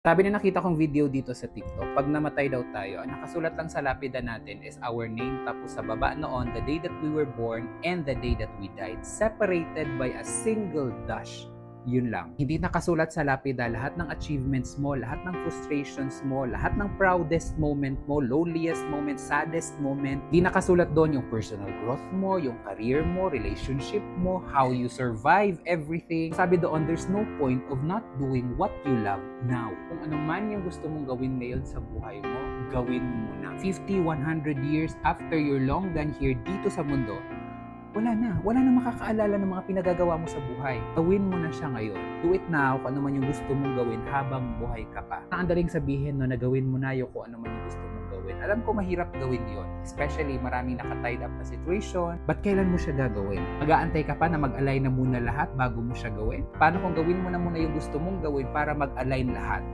Sabi na nakita kong video dito sa TikTok, pag namatay daw tayo, ang nakasulat lang sa lapida natin is our name, tapos sa baba noon, the day that we were born and the day that we died, separated by a single dash. Yun lang. Hindi nakasulat sa lapida lahat ng achievements mo, lahat ng frustrations mo, lahat ng proudest moment mo, loneliest moment, saddest moment. Hindi nakasulat doon yung personal growth mo, yung career mo, relationship mo, how you survive everything. Sabi doon, there's no point of not doing what you love now. Kung ano man yung gusto mong gawin ngayon sa buhay mo, gawin mo na. 50, 100 years after you're long done here dito sa mundo, wala na makakaalala ng mga pinagagawa mo sa buhay. Gawin mo na siya ngayon. Do it now kung ano man yung gusto mong gawin habang buhay ka pa. Ang daling sabihin no, na gawin mo na yung kung ano man yung gusto mong gawin. Alam ko mahirap gawin yon, especially maraming naka-tied up na situation. But kailan mo siya gagawin? Mag-aantay ka pa na mag-align na muna lahat bago mo siya gawin? Paano kung gawin mo na muna yung gusto mong gawin para mag-align lahat?